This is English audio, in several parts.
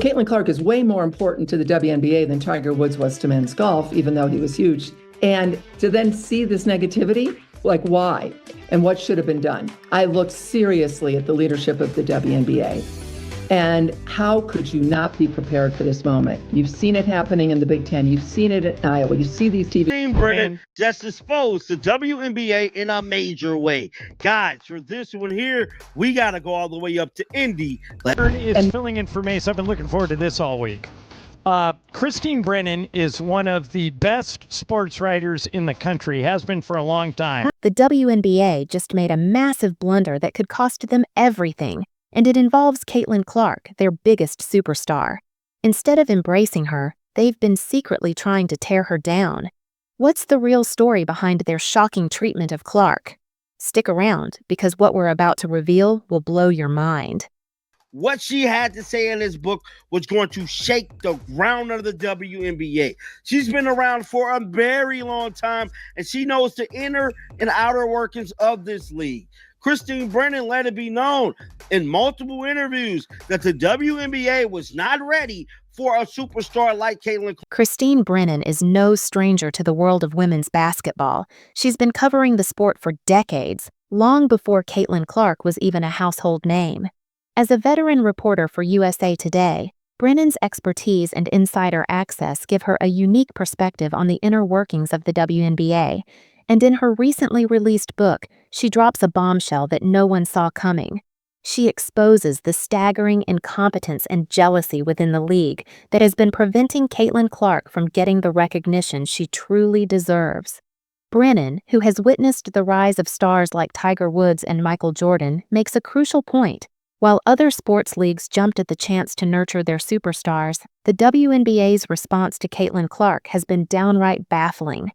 Caitlyn Clark is way more important to the WNBA than Tiger Woods was to men's golf, even though he was huge. And to then see this negativity, like why and what should have been done? I looked seriously at the leadership of the WNBA. And how could you not be prepared for this moment? You've seen it happening in the Big Ten. You've seen it at Iowa. You see these TV. Brennan just exposed the WNBA in a major way. Guys, for this one here, we got to go all the way up to Indy. Is filling in for Mace. I've been looking forward to this all week. Christine Brennan is one of the best sports writers in the country, has been for a long time. The WNBA just made a massive blunder that could cost them everything, and it involves Caitlyn Clark, their biggest superstar. Instead of embracing her, they've been secretly trying to tear her down. What's the real story behind their shocking treatment of Clark? Stick around, because what we're about to reveal will blow your mind. What she had to say in this book was going to shake the ground of the WNBA. She's been around for a very long time, and she knows the inner and outer workings of this league. Christine Brennan let it be known in multiple interviews that the WNBA was not ready for a superstar like Caitlyn. Christine Brennan is no stranger to the world of women's basketball. She's been covering the sport for decades, long before Caitlyn Clark was even a household name. As a veteran reporter for USA Today, Brennan's expertise and insider access give her a unique perspective on the inner workings of the WNBA, and in her recently released book, she drops a bombshell that no one saw coming. She exposes the staggering incompetence and jealousy within the league that has been preventing Caitlyn Clark from getting the recognition she truly deserves. Brennan, who has witnessed the rise of stars like Tiger Woods and Michael Jordan, makes a crucial point. While other sports leagues jumped at the chance to nurture their superstars, the WNBA's response to Caitlyn Clark has been downright baffling.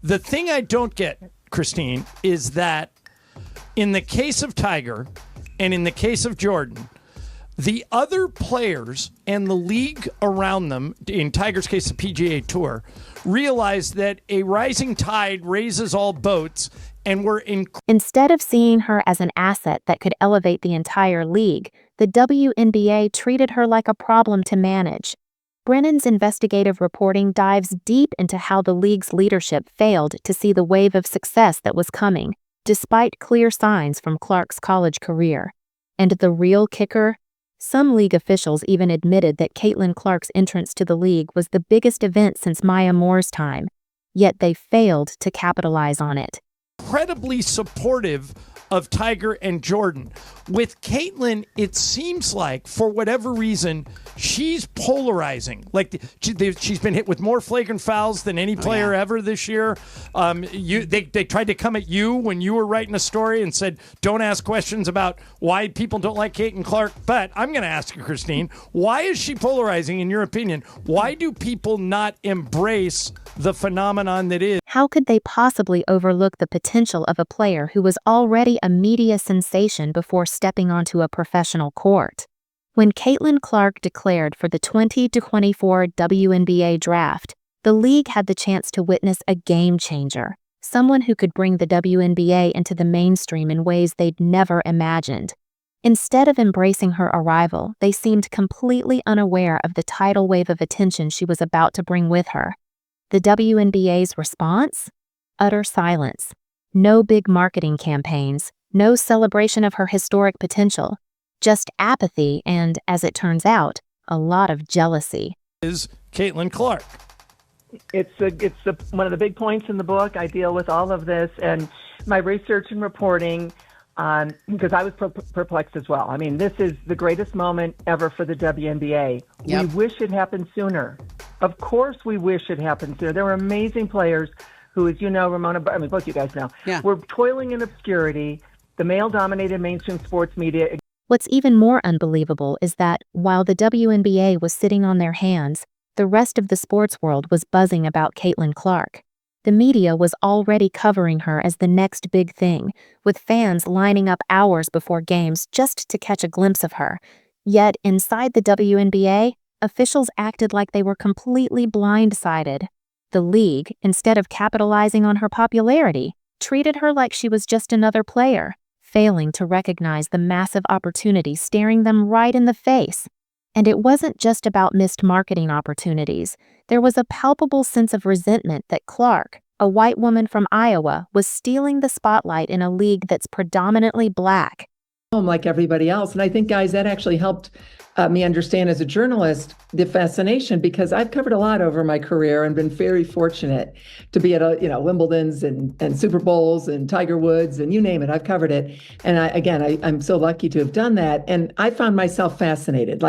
The thing I don't get, Christine, is that in the case of Tiger and in the case of Jordan, the other players and the league around them, in Tiger's case, the PGA Tour, realized that a rising tide raises all boats, and were Instead of seeing her as an asset that could elevate the entire league, the WNBA treated her like a problem to manage. Brennan's investigative reporting dives deep into how the league's leadership failed to see the wave of success that was coming, despite clear signs from Clark's college career. And the real kicker? Some league officials even admitted that Caitlyn Clark's entrance to the league was the biggest event since Maya Moore's time, yet they failed to capitalize on it. Incredibly supportive of Tiger and Jordan. With Caitlyn, it seems like, for whatever reason, she's polarizing. Like she's been hit with more flagrant fouls than any player ever this year. They tried to come at you when you were writing a story and said, don't ask questions about why people don't like Caitlyn Clark. But I'm going to ask you, Christine, why is she polarizing in your opinion? Why do people not embrace the phenomenon that is? How could they possibly overlook the potential of a player who was already a media sensation before stepping onto a professional court? When Caitlyn Clark declared for the 2024 WNBA draft, the league had the chance to witness a game changer, someone who could bring the WNBA into the mainstream in ways they'd never imagined. Instead of embracing her arrival, they seemed completely unaware of the tidal wave of attention she was about to bring with her. The WNBA's response? Utter silence. No big marketing campaigns, no celebration of her historic potential, just apathy and, as it turns out, a lot of jealousy. Is Caitlyn Clark. It's one of the big points in the book. I deal with all of this and my research and reporting, because I was perplexed as well. I mean, this is the greatest moment ever for the WNBA. Yep. We wish it happened sooner. Of course we wish it happened sooner. There were amazing players who, as you know, both you guys know, were toiling in obscurity, the male-dominated mainstream sports media. What's even more unbelievable is that, while the WNBA was sitting on their hands, the rest of the sports world was buzzing about Caitlyn Clark. The media was already covering her as the next big thing, with fans lining up hours before games just to catch a glimpse of her. Yet, inside the WNBA, officials acted like they were completely blindsided. The league, instead of capitalizing on her popularity, treated her like she was just another player, failing to recognize the massive opportunity staring them right in the face. And it wasn't just about missed marketing opportunities. There was a palpable sense of resentment that Clark, a white woman from Iowa, was stealing the spotlight in a league that's predominantly black. Like everybody else. And I think, guys, that actually helped me understand as a journalist the fascination, because I've covered a lot over my career and been very fortunate to be at Wimbledon's and Super Bowls and Tiger Woods and you name it. I've covered it. And I'm so lucky to have done that. And I found myself fascinated,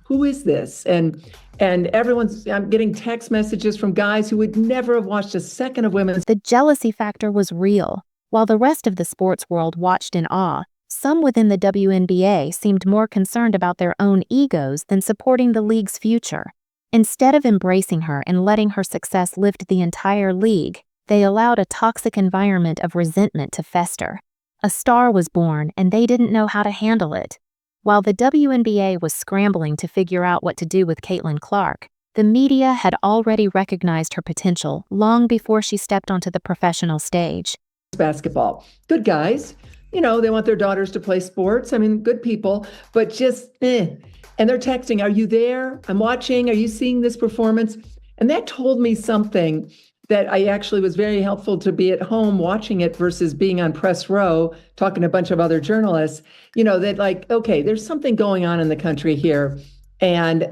who is this? And I'm getting text messages from guys who would never have watched a second of women's. The jealousy factor was real. While the rest of the sports world watched in awe, some within the WNBA seemed more concerned about their own egos than supporting the league's future. Instead of embracing her and letting her success lift the entire league, they allowed a toxic environment of resentment to fester. A star was born, and they didn't know how to handle it. While the WNBA was scrambling to figure out what to do with Caitlyn Clark, the media had already recognized her potential long before she stepped onto the professional stage. Basketball. Good guys. They want their daughters to play sports. I mean, good people, but just And they're texting, "Are you there? I'm watching. Are you seeing this performance?" And that told me something that I actually was very helpful to be at home watching it versus being on press row talking to a bunch of other journalists, that okay, there's something going on in the country here. And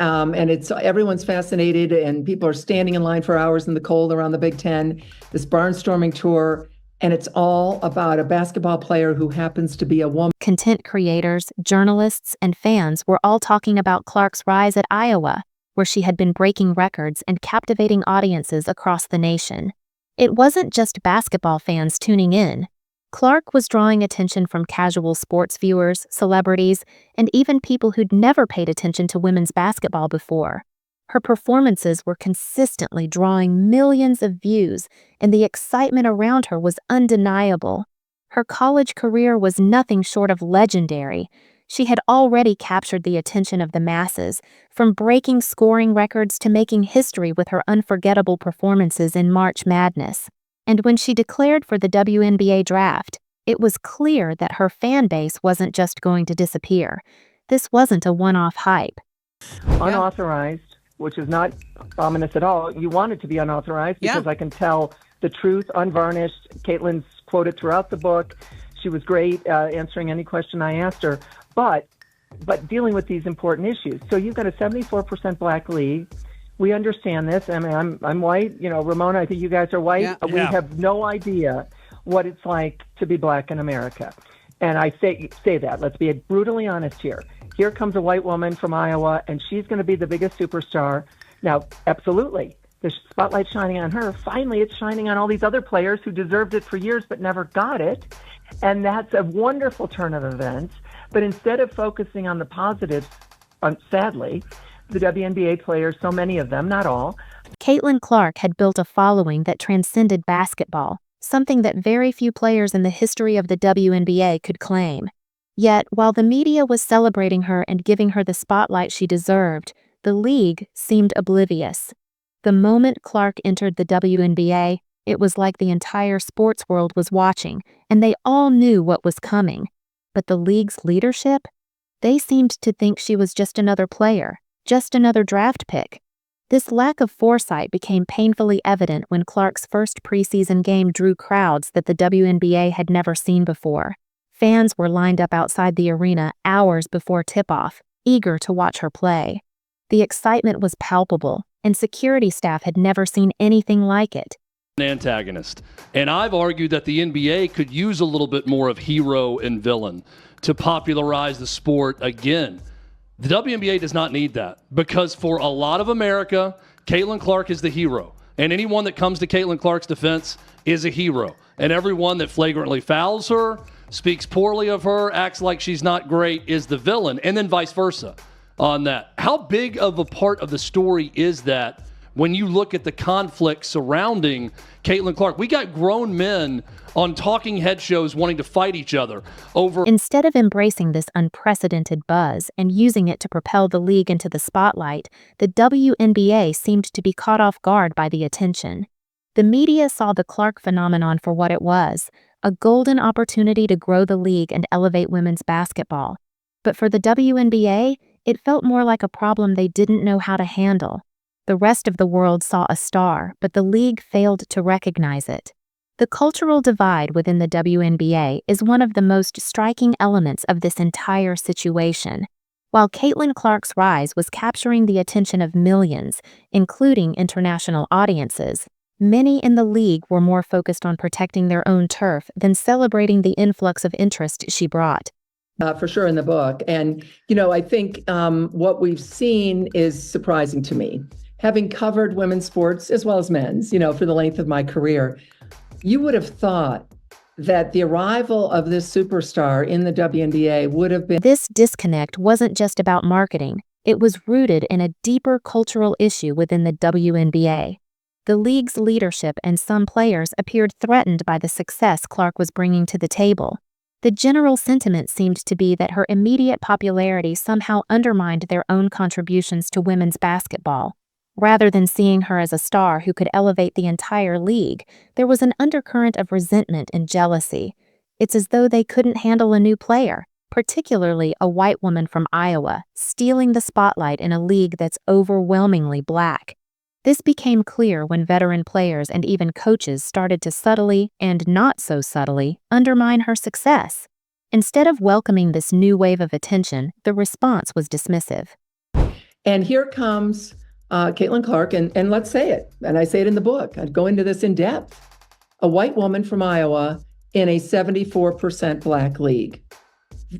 it's everyone's fascinated, and people are standing in line for hours in the cold around the Big Ten, this barnstorming tour. And it's all about a basketball player who happens to be a woman. Content creators, journalists, and fans were all talking about Clark's rise at Iowa, where she had been breaking records and captivating audiences across the nation. It wasn't just basketball fans tuning in. Clark was drawing attention from casual sports viewers, celebrities, and even people who'd never paid attention to women's basketball before. Her performances were consistently drawing millions of views, and the excitement around her was undeniable. Her college career was nothing short of legendary. She had already captured the attention of the masses, from breaking scoring records to making history with her unforgettable performances in March Madness. And when she declared for the WNBA draft, it was clear that her fan base wasn't just going to disappear. This wasn't a one-off hype. Unauthorized, which is not ominous at all. You want it to be unauthorized because I can tell the truth, unvarnished. Caitlyn's quoted throughout the book. She was great answering any question I asked her, but dealing with these important issues. So you've got a 74% black league. We understand this. I mean, I'm white. Ramona, I think you guys are white. Yeah. We have no idea what it's like to be black in America. And I say that. Let's be brutally honest here. Here comes a white woman from Iowa, and she's going to be the biggest superstar. Now, absolutely, the spotlight's shining on her. Finally, it's shining on all these other players who deserved it for years but never got it. And that's a wonderful turn of events. But instead of focusing on the positives, sadly, the WNBA players, so many of them, not all. Caitlyn Clark had built a following that transcended basketball, something that very few players in the history of the WNBA could claim. Yet, while the media was celebrating her and giving her the spotlight she deserved, the league seemed oblivious. The moment Clark entered the WNBA, it was like the entire sports world was watching, and they all knew what was coming. But the league's leadership? They seemed to think she was just another player, just another draft pick. This lack of foresight became painfully evident when Clark's first preseason game drew crowds that the WNBA had never seen before. Fans were lined up outside the arena hours before tip-off, eager to watch her play. The excitement was palpable, and security staff had never seen anything like it. Antagonist. And I've argued that the NBA could use a little bit more of hero and villain to popularize the sport again. The WNBA does not need that, because for a lot of America, Caitlyn Clark is the hero. And anyone that comes to Caitlyn Clark's defense is a hero. And everyone that flagrantly fouls her, speaks poorly of her, acts like she's not great, is the villain, and then vice versa on that. How big of a part of the story is that when you look at the conflict surrounding Caitlyn Clark? We got grown men on talking head shows wanting to fight each other over. Instead of embracing this unprecedented buzz and using it to propel the league into the spotlight, the WNBA seemed to be caught off guard by the attention. The media saw the Clark phenomenon for what it was, a golden opportunity to grow the league and elevate women's basketball. But for the WNBA, It felt more like a problem they didn't know how to handle. The rest of the world saw a star, but the league failed to recognize it. The cultural divide within the WNBA is one of the most striking elements of this entire situation. While Caitlyn Clark's rise was capturing the attention of millions, including international audiences, many in the league were more focused on protecting their own turf than celebrating the influx of interest she brought. For sure in the book. And, I think what we've seen is surprising to me. Having covered women's sports as well as men's, for the length of my career, you would have thought that the arrival of this superstar in the WNBA would have been. This disconnect wasn't just about marketing. It was rooted in a deeper cultural issue within the WNBA. The league's leadership and some players appeared threatened by the success Clark was bringing to the table. The general sentiment seemed to be that her immediate popularity somehow undermined their own contributions to women's basketball. Rather than seeing her as a star who could elevate the entire league, there was an undercurrent of resentment and jealousy. It's as though they couldn't handle a new player, particularly a white woman from Iowa, stealing the spotlight in a league that's overwhelmingly black. This became clear when veteran players and even coaches started to subtly, and not so subtly, undermine her success. Instead of welcoming this new wave of attention, the response was dismissive. And here comes Caitlyn Clark, and let's say it, and I say it in the book, I'd go into this in depth. A white woman from Iowa in a 74% black league.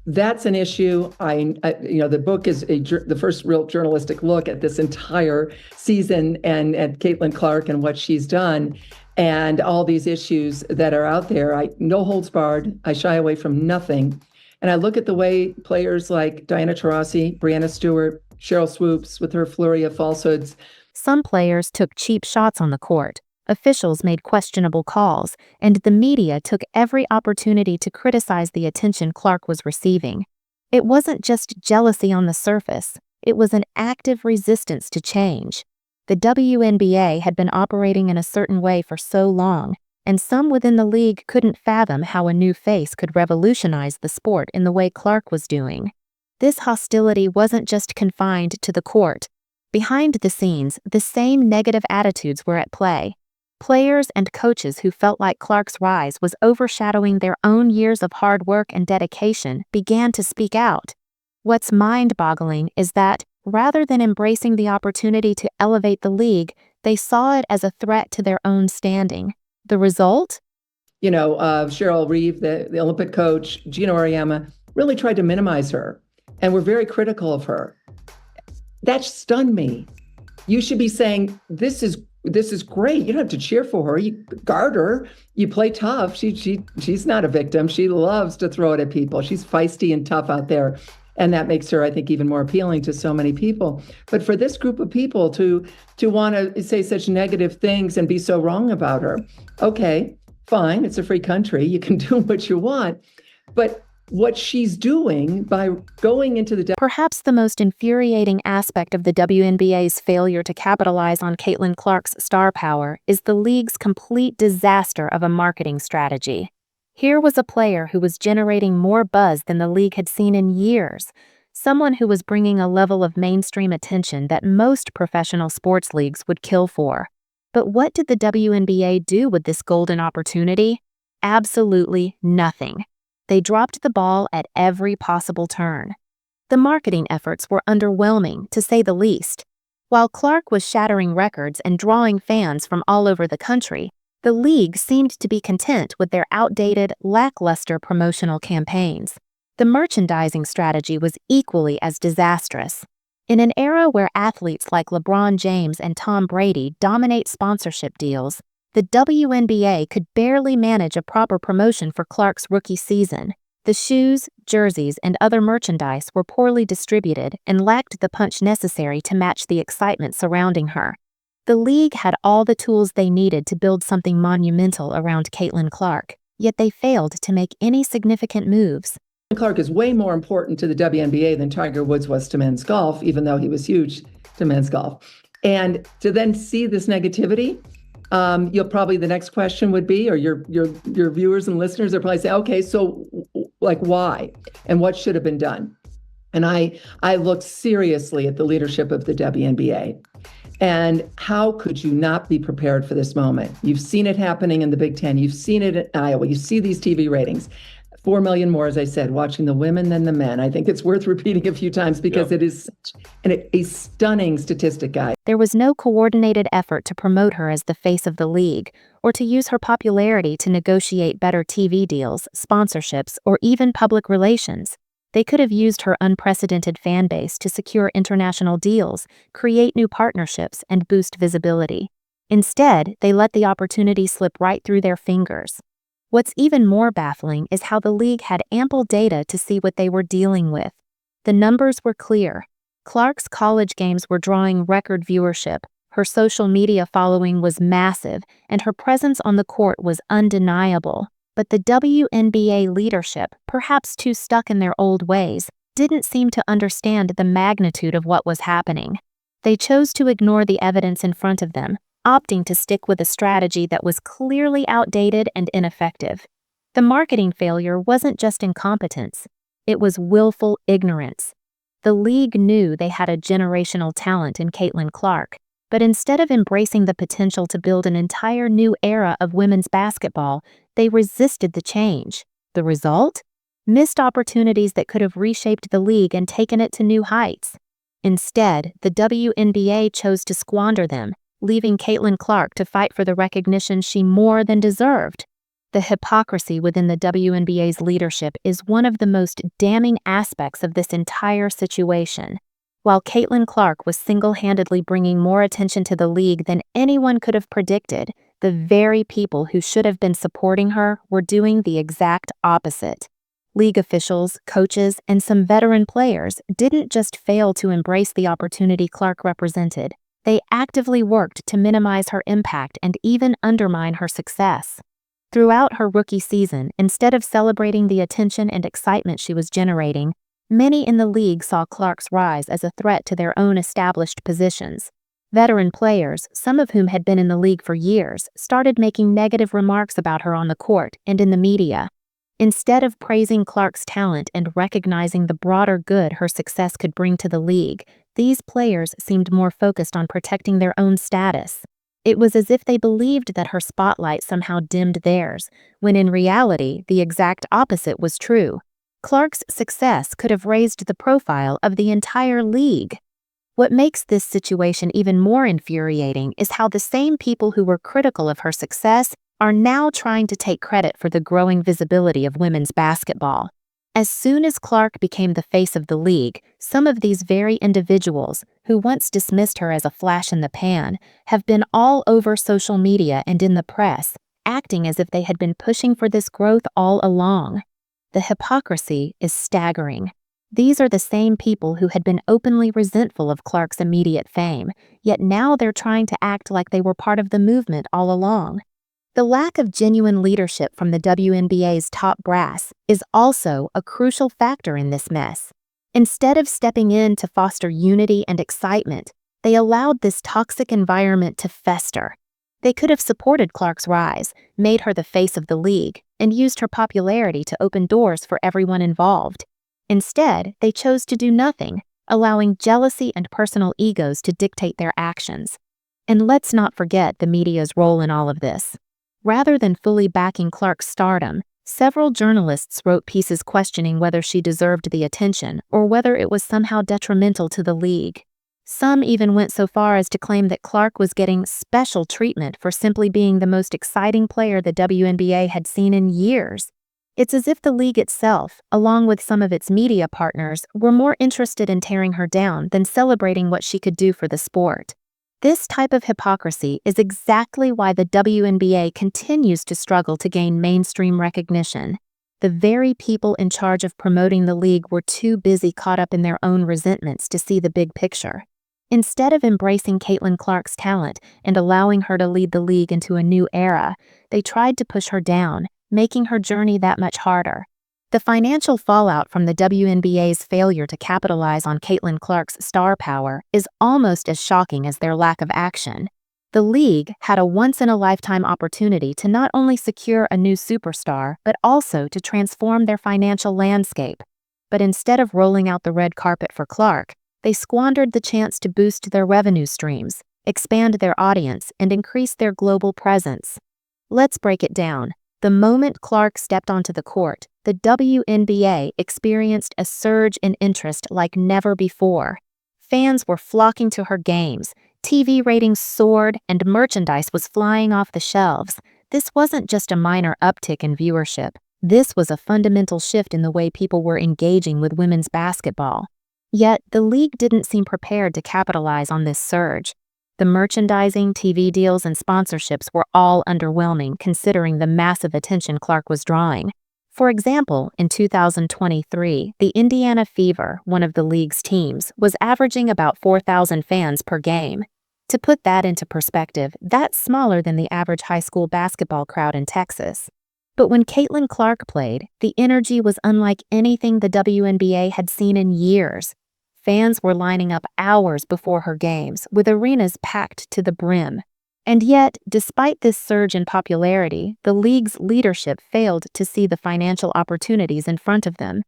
That's an issue. The book is the first real journalistic look at this entire season and at Caitlyn Clark and what she's done and all these issues that are out there. No holds barred. I shy away from nothing. And I look at the way players like Diana Taurasi, Brianna Stewart, Cheryl Swoops with her flurry of falsehoods. Some players took cheap shots on the court. Officials made questionable calls, and the media took every opportunity to criticize the attention Clark was receiving. It wasn't just jealousy on the surface, it was an active resistance to change. The WNBA had been operating in a certain way for so long, and some within the league couldn't fathom how a new face could revolutionize the sport in the way Clark was doing. This hostility wasn't just confined to the court. Behind the scenes, the same negative attitudes were at play. Players and coaches who felt like Clark's rise was overshadowing their own years of hard work and dedication began to speak out. What's mind-boggling is that, rather than embracing the opportunity to elevate the league, they saw it as a threat to their own standing. The result? Cheryl Reeve, the Olympic coach, Gina Auriemma, really tried to minimize her and were very critical of her. That stunned me. You should be saying, this is great. You don't have to cheer for her. You guard her. You play tough. She's not a victim. She loves to throw it at people. She's feisty and tough out there. And that makes her, I think, even more appealing to so many people. But for this group of people to want to say such negative things and be so wrong about her, okay, fine. It's a free country. You can do what you want. But what she's doing by going into the... Perhaps the most infuriating aspect of the WNBA's failure to capitalize on Caitlyn Clark's star power is the league's complete disaster of a marketing strategy. Here was a player who was generating more buzz than the league had seen in years, someone who was bringing a level of mainstream attention that most professional sports leagues would kill for. But what did the WNBA do with this golden opportunity? Absolutely nothing. They dropped the ball at every possible turn. The marketing efforts were underwhelming, to say the least. While Clark was shattering records and drawing fans from all over the country, the league seemed to be content with their outdated, lackluster promotional campaigns. The merchandising strategy was equally as disastrous. In an era where athletes like LeBron James and Tom Brady dominate sponsorship deals, the WNBA could barely manage a proper promotion for Clark's rookie season. The shoes, jerseys, and other merchandise were poorly distributed and lacked the punch necessary to match the excitement surrounding her. The league had all the tools they needed to build something monumental around Caitlyn Clark, yet they failed to make any significant moves. Clark is way more important to the WNBA than Tiger Woods was to men's golf, even though he was huge to men's golf. And to then see this negativity, the next question would be, or your viewers and listeners are probably saying, okay, so like why? And what should have been done? And I looked seriously at the leadership of the WNBA. And how could you not be prepared for this moment? You've seen it happening in the Big Ten. You've seen it in Iowa. You see these TV ratings. 4 million more, as I said, watching the women than the men. I think it's worth repeating a few times because it is such a stunning statistic, guys. There was no coordinated effort to promote her as the face of the league, or to use her popularity to negotiate better TV deals, sponsorships, or even public relations. They could have used her unprecedented fan base to secure international deals, create new partnerships, and boost visibility. Instead, they let the opportunity slip right through their fingers. What's even more baffling is how the league had ample data to see what they were dealing with. The numbers were clear. Clark's college games were drawing record viewership, her social media following was massive, and her presence on the court was undeniable. But the WNBA leadership, perhaps too stuck in their old ways, didn't seem to understand the magnitude of what was happening. They chose to ignore the evidence in front of them, opting to stick with a strategy that was clearly outdated and ineffective. The marketing failure wasn't just incompetence, it was willful ignorance. The league knew they had a generational talent in Caitlyn Clark, but instead of embracing the potential to build an entire new era of women's basketball, they resisted the change. The result? Missed opportunities that could have reshaped the league and taken it to new heights. Instead, the WNBA chose to squander them, leaving Caitlyn Clark to fight for the recognition she more than deserved. The hypocrisy within the WNBA's leadership is one of the most damning aspects of this entire situation. While Caitlyn Clark was single-handedly bringing more attention to the league than anyone could have predicted, the very people who should have been supporting her were doing the exact opposite. League officials, coaches, and some veteran players didn't just fail to embrace the opportunity Clark represented. They actively worked to minimize her impact and even undermine her success. Throughout her rookie season, instead of celebrating the attention and excitement she was generating, many in the league saw Clark's rise as a threat to their own established positions. Veteran players, some of whom had been in the league for years, started making negative remarks about her on the court and in the media. Instead of praising Clark's talent and recognizing the broader good her success could bring to the league, these players seemed more focused on protecting their own status. It was as if they believed that her spotlight somehow dimmed theirs, when in reality, the exact opposite was true. Clark's success could have raised the profile of the entire league. What makes this situation even more infuriating is how the same people who were critical of her success are now trying to take credit for the growing visibility of women's basketball. As soon as Clark became the face of the league, some of these very individuals, who once dismissed her as a flash in the pan, have been all over social media and in the press, acting as if they had been pushing for this growth all along. The hypocrisy is staggering. These are the same people who had been openly resentful of Clark's immediate fame, yet now they're trying to act like they were part of the movement all along. The lack of genuine leadership from the WNBA's top brass is also a crucial factor in this mess. Instead of stepping in to foster unity and excitement, they allowed this toxic environment to fester. They could have supported Clark's rise, made her the face of the league, and used her popularity to open doors for everyone involved. Instead, they chose to do nothing, allowing jealousy and personal egos to dictate their actions. And let's not forget the media's role in all of this. Rather than fully backing Clark's stardom, several journalists wrote pieces questioning whether she deserved the attention or whether it was somehow detrimental to the league. Some even went so far as to claim that Clark was getting special treatment for simply being the most exciting player the WNBA had seen in years. It's as if the league itself, along with some of its media partners, were more interested in tearing her down than celebrating what she could do for the sport. This type of hypocrisy is exactly why the WNBA continues to struggle to gain mainstream recognition. The very people in charge of promoting the league were too busy caught up in their own resentments to see the big picture. Instead of embracing Caitlyn Clark's talent and allowing her to lead the league into a new era, they tried to push her down, making her journey that much harder. The financial fallout from the WNBA's failure to capitalize on Caitlyn Clark's star power is almost as shocking as their lack of action. The league had a once-in-a-lifetime opportunity to not only secure a new superstar, but also to transform their financial landscape. But instead of rolling out the red carpet for Clark, they squandered the chance to boost their revenue streams, expand their audience, and increase their global presence. Let's break it down. The moment Clark stepped onto the court, the WNBA experienced a surge in interest like never before. Fans were flocking to her games, TV ratings soared, and merchandise was flying off the shelves. This wasn't just a minor uptick in viewership. This was a fundamental shift in the way people were engaging with women's basketball. Yet, the league didn't seem prepared to capitalize on this surge. The merchandising, TV deals, and sponsorships were all underwhelming considering the massive attention Clark was drawing. For example, in 2023, the Indiana Fever, one of the league's teams, was averaging about 4,000 fans per game. To put that into perspective, that's smaller than the average high school basketball crowd in Texas. But when Caitlyn Clark played, the energy was unlike anything the WNBA had seen in years. Fans were lining up hours before her games, with arenas packed to the brim. And yet, despite this surge in popularity, the league's leadership failed to see the financial opportunities in front of them.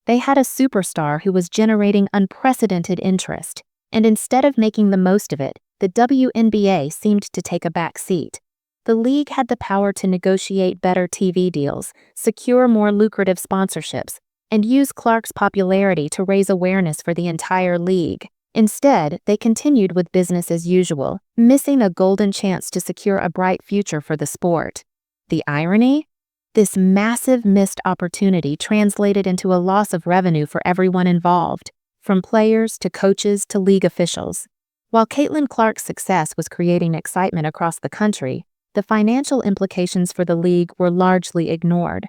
They had a superstar who was generating unprecedented interest, and instead of making the most of it, the WNBA seemed to take a back seat. The league had the power to negotiate better TV deals, secure more lucrative sponsorships, and use Clark's popularity to raise awareness for the entire league. Instead, they continued with business as usual, missing a golden chance to secure a bright future for the sport. The irony? This massive missed opportunity translated into a loss of revenue for everyone involved, from players to coaches to league officials. While Caitlyn Clark's success was creating excitement across the country, the financial implications for the league were largely ignored.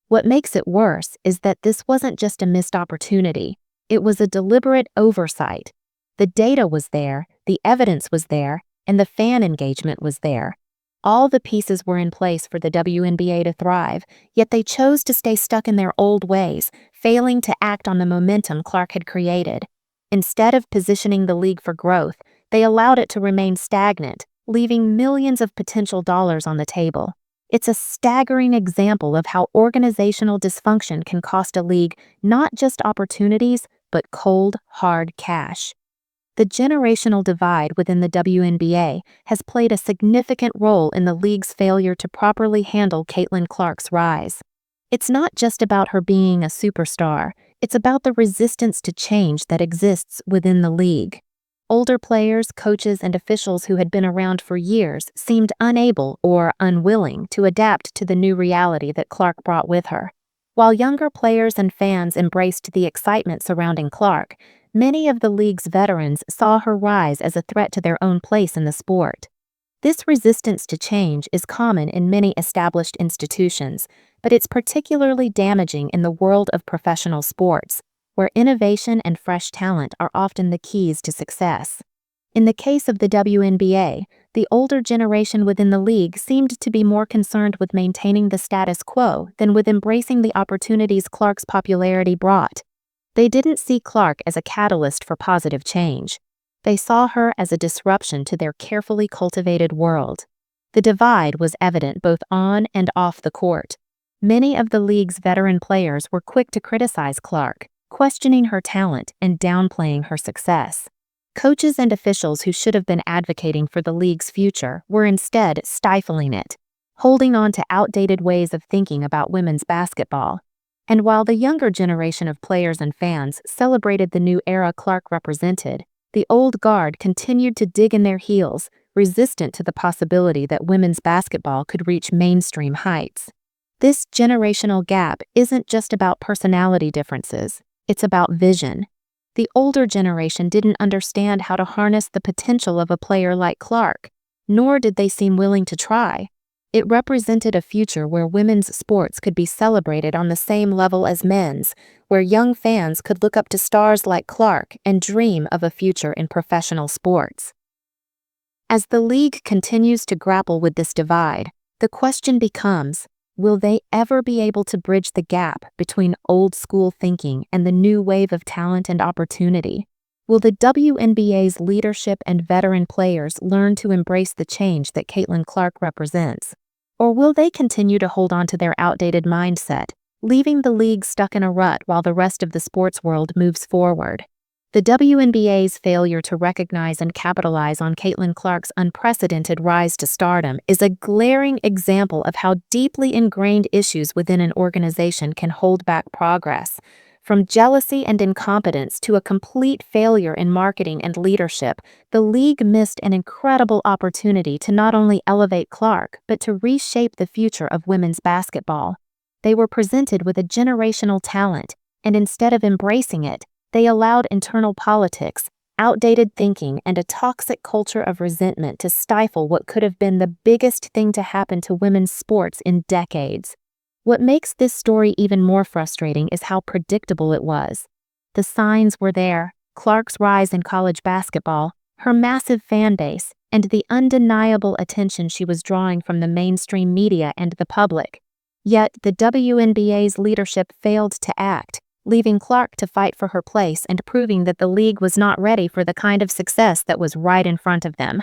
What makes it worse is that this wasn't just a missed opportunity, it was a deliberate oversight. The data was there, the evidence was there, and the fan engagement was there. All the pieces were in place for the WNBA to thrive, yet they chose to stay stuck in their old ways, failing to act on the momentum Clark had created. Instead of positioning the league for growth, they allowed it to remain stagnant, leaving millions of potential dollars on the table. It's a staggering example of how organizational dysfunction can cost a league not just opportunities, but cold, hard cash. The generational divide within the WNBA has played a significant role in the league's failure to properly handle Caitlyn Clark's rise. It's not just about her being a superstar, it's about the resistance to change that exists within the league. Older players, coaches, and officials who had been around for years seemed unable or unwilling to adapt to the new reality that Clark brought with her. While younger players and fans embraced the excitement surrounding Clark, many of the league's veterans saw her rise as a threat to their own place in the sport. This resistance to change is common in many established institutions, but it's particularly damaging in the world of professional sports, where innovation and fresh talent are often the keys to success. In the case of the WNBA, the older generation within the league seemed to be more concerned with maintaining the status quo than with embracing the opportunities Clark's popularity brought. They didn't see Clark as a catalyst for positive change. They saw her as a disruption to their carefully cultivated world. The divide was evident both on and off the court. Many of the league's veteran players were quick to criticize Clark, questioning her talent and downplaying her success. Coaches and officials who should have been advocating for the league's future were instead stifling it, holding on to outdated ways of thinking about women's basketball. And while the younger generation of players and fans celebrated the new era Clark represented, the old guard continued to dig in their heels, resistant to the possibility that women's basketball could reach mainstream heights. This generational gap isn't just about personality differences, it's about vision. The older generation didn't understand how to harness the potential of a player like Clark, nor did they seem willing to try. It represented a future where women's sports could be celebrated on the same level as men's, where young fans could look up to stars like Clark and dream of a future in professional sports. As the league continues to grapple with this divide, the question becomes, will they ever be able to bridge the gap between old-school thinking and the new wave of talent and opportunity? Will the WNBA's leadership and veteran players learn to embrace the change that Caitlyn Clark represents? Or will they continue to hold on to their outdated mindset, leaving the league stuck in a rut while the rest of the sports world moves forward. The WNBA's failure to recognize and capitalize on Caitlyn Clark's unprecedented rise to stardom is a glaring example of how deeply ingrained issues within an organization can hold back progress. From jealousy and incompetence to a complete failure in marketing and leadership, the league missed an incredible opportunity to not only elevate Clark, but to reshape the future of women's basketball. They were presented with a generational talent, and instead of embracing it, they allowed internal politics, outdated thinking, and a toxic culture of resentment to stifle what could have been the biggest thing to happen to women's sports in decades. What makes this story even more frustrating is how predictable it was. The signs were there: Clark's rise in college basketball, her massive fan base, and the undeniable attention she was drawing from the mainstream media and the public. Yet the WNBA's leadership failed to act, leaving Clark to fight for her place and proving that the league was not ready for the kind of success that was right in front of them.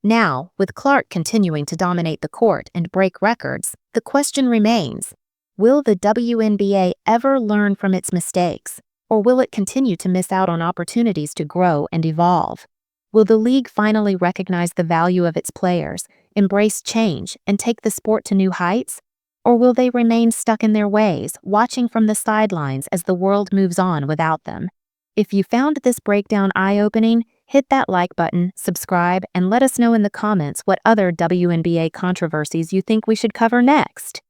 Now, with Clark continuing to dominate the court and break records, the question remains: will the WNBA ever learn from its mistakes, or will it continue to miss out on opportunities to grow and evolve? Will the league finally recognize the value of its players, embrace change, and take the sport to new heights? Or will they remain stuck in their ways, watching from the sidelines as the world moves on without them? If you found this breakdown eye-opening, hit that like button, subscribe, and let us know in the comments what other WNBA controversies you think we should cover next.